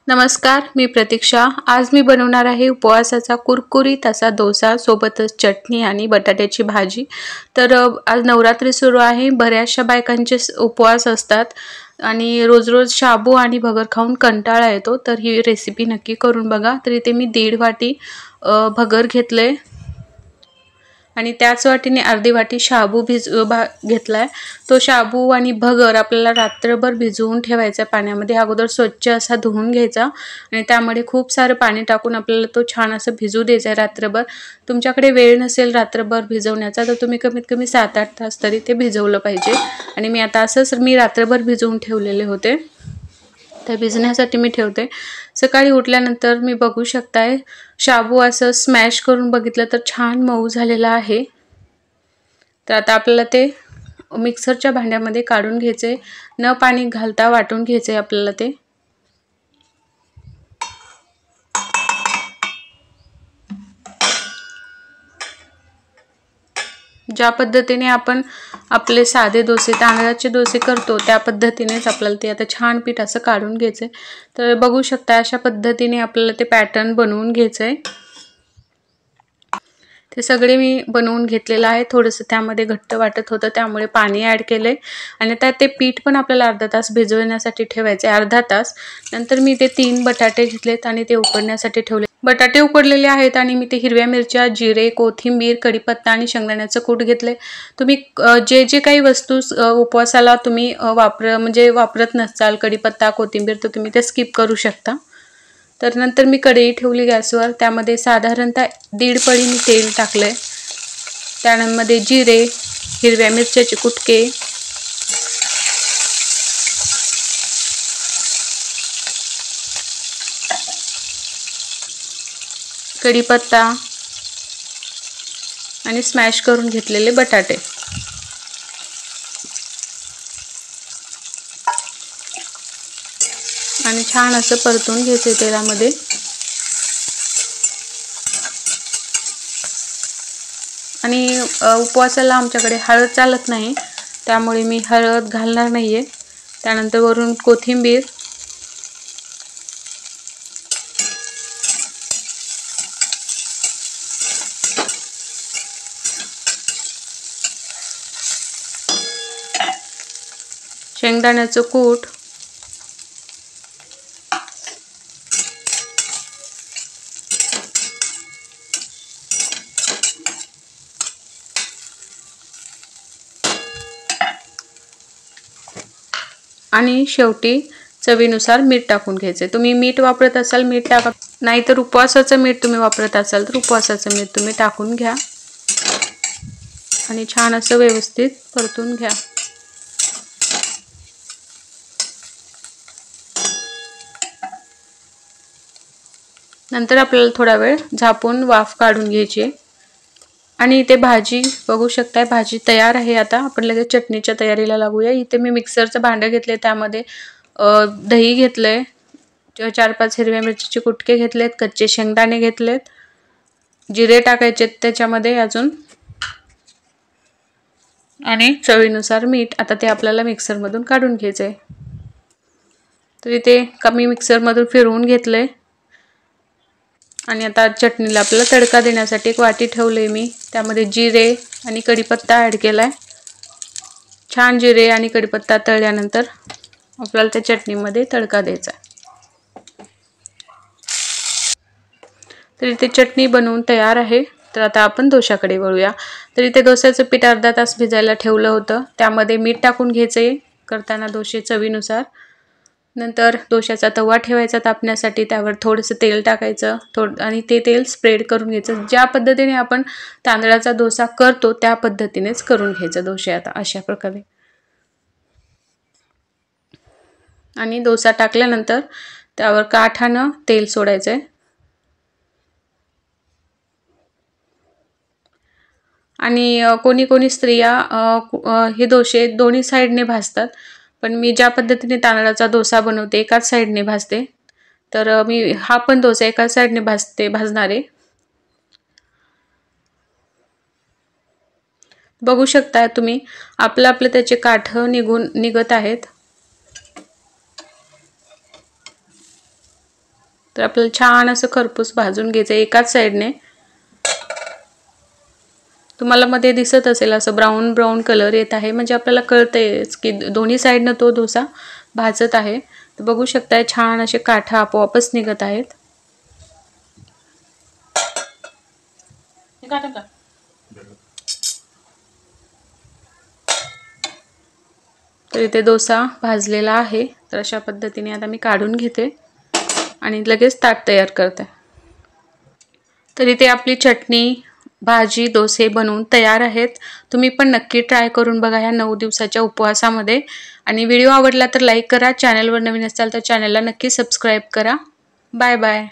नमस्कार, मी प्रतीक्षा। आज मी बनवणार आहे उपवासाचा कुरकुरीत असा डोसा सोबतच चटणी आणि बटाट्याची भाजी। तर आज नवरात्री सुरू आहे। बऱ्याचशा बायकांचे उपवास असतात आणि रोज-रोज शाबू आणि भगर खाऊन कंटाळा येतो। तर ही रेसिपी नक्की करून बघा। तर इथे मी 1.5 वाटी भगर घेतले आणि त्याच वाटीने अर्धी वाटी शाबू घेतलाय। तो शाबू आणि भगर आपल्याला रात्रभर भिजवून ठेवायचा पाण्यामध्ये। अगोदर स्वच्छ असा धुवून घ्यायचा आणि त्यामध्ये खूप सारे पाणी टाकून आपल्याला तो छान असा भिजू द्यायचा रात्रभर। तुमच्याकडे वेळ नसेल रात्रभर भिजवण्याचा तर तुम्ही कमीत कमी 7-8 तास तरी ते भिजवलं पाहिजे। आणि मी आता असंच रात्रभर भिजवून ठेवलेले होते। तर भिजण्यासाठी मी ठेवते। सकाळी उठल्यानंतर मी बघू शकताय शाबू असं स्मॅश करून बघितलं तर छान मऊ झालेला आहे। तर आता आपल्याला ते मिक्सरच्या भांड्यामध्ये काढून घ्यायचे, न पाणी घालता वाटून घ्यायचे आपल्याला ते। ज्या पद्धतीने आपण आपले साधे डोसे तांदळाचे डोसे करतो त्या पद्धतीनेच आपल्याला ते आता छान पीठ असं काढून घ्यायचे। तर बघू शकता अशा पद्धतीने आपल्याला ते पॅटर्न बनवून घ्यायचे। ते सगळे मी बनवून घेतलेलं आहे। थोडंसं त्यामध्ये घट्ट वाटत होतं त्यामुळे पाणी ॲड केले आणि त्यात ते पीठ पण आपल्याला अर्धा तास भिजवण्यासाठी ठेवायचे, अर्धा तास। नंतर मी ते 3 बटाटे घेतलेत आणि ते उकडण्यासाठी ठेवले। बटाटे उकडलेले आहेत आणि मी ते हिरव्या मिरच्या, जिरे, कोथिंबीर, कढीपत्ता आणि शेंगदाण्याचं कूट घेतले। तुम्ही जे काही वस्तू उपवासाला तुम्ही वापरत नसाल कढीपत्ता, कोथिंबीर तर तुम्ही ते स्किप करू शकता। तर नंतर मी कढई ठेवली गॅसवर, त्यामध्ये साधारणतः 1.5 पळी मी तेल टाकले। त्यामध्ये जिरे, हिरव्या मिरच्याचे कुटके, कढीपत्ता आणि स्मॅश करून घेतलेले बटाटे आणि छान असं परतून घ्यायचे तेलामध्ये। आणि उपवासाला आमच्याकडे हळद चालत नाही त्यामुळे मी हळद घालणार नाहीये। त्यानंतर वरून कोथिंबीर, शेंगदाण्याचं कूट, आणि शेवटी चवीनुसार मीठ टाकून घ्यायचे। तुम्ही मीठ वापरत असाल मीठ टाका, नाहीतर उपवासाचं मीठ तुम्ही वापरत असाल तर उपवासाचं मीठ तुम्ही टाकून घ्या आणि छान असं व्यवस्थित परतून घ्या। नंतर आपल्याला थोडा वेळ झाकून वाफ काढून घ्यायची आणि इथे भाजी बघू शकताय, भाजी तयार आहे। आता आपण लगेच चटणीच्या तयारीला लागूया। इथे मी मिक्सरचं भांडं घेतले, त्यामध्ये दही घेतलंय, 4-5 हिरव्या मिरचीचे कुटके घेतलेत, कच्चे शेंगदाणे घेतलेत, जिरे टाकायचे त्याच्यामध्ये अजून, आणि चवीनुसार मीठ। आता ते आपल्याला मिक्सरमधून काढून घ्यायचंय। तर इथे कमी मिक्सरमधून फिरवून घेतलंय आणि आता चटणीला आपल्याला तडका देण्यासाठी एक वाटी ठेवले मी, त्यामध्ये जिरे आणि कढीपत्ता ॲड केलाय। छान जिरे आणि कढीपत्ता तळल्यानंतर आपल्याला त्या चटणीमध्ये तडका द्यायचा। तर इथे चटणी बनवून तयार आहे। तर आता आपण डोशाकडे वळूया। तर इथे डोश्याचं पीठ अर्धा तास भिजायला ठेवलं होतं, त्यामध्ये मीठ टाकून घ्यायचे करताना डोसे चवीनुसार। नंतर डोशाचा तवा ठेवायचा तापण्यासाठी, त्यावर थोडंसं तेल टाकायचं आणि ते तेल स्प्रेड करून घ्यायचं। ज्या पद्धतीने आपण तांदळाचा डोसा करतो त्या पद्धतीनेच करून घ्यायचं डोसे आता अशा प्रकारे। आणि डोसा टाकल्यानंतर त्यावर काठानं तेल सोडायचंय आणि कोणी स्त्रिया हे डोसे दोन्ही साइडने भाजतात, पण मी ज्या पद्धतीने तांदळाचा डोसा बनवते एकाच साइडने भाजते। तर मी हा पण डोसा एकाच साइडने भाजणार आहे। बघू शकता तुम्ही आपलं त्याचे काठ निघत आहेत। तर आपल्याला छान असं खरपूस भाजून घ्यायचं एकाच साईडने। तुम्हाला मध्ये दिसत असेल असं ब्राऊन ब्राऊन कलर येत आहे, म्हणजे आपल्याला कळतंयच की दोन्ही साईडनं तो डोसा भाजत आहे। तर बघू शकताय छान असे काठा आपोआपच निघत आहेत। तर इथे डोसा भाजलेला आहे। तर अशा पद्धतीने आता मी काढून घेते आणि लगेच ताट तयार करते। तर इथे आपली चटणी, भाजी, डोसे बनवून तयार आहेत। तुम्ही पण नक्की ट्राय करून बघा ह्या 9 दिवसाच्या उपवासामध्ये। आणि व्हिडिओ आवडला तर लाईक करा, चॅनलवर नवीन असाल तर चॅनलला नक्की सबस्क्राईब करा। Bye bye.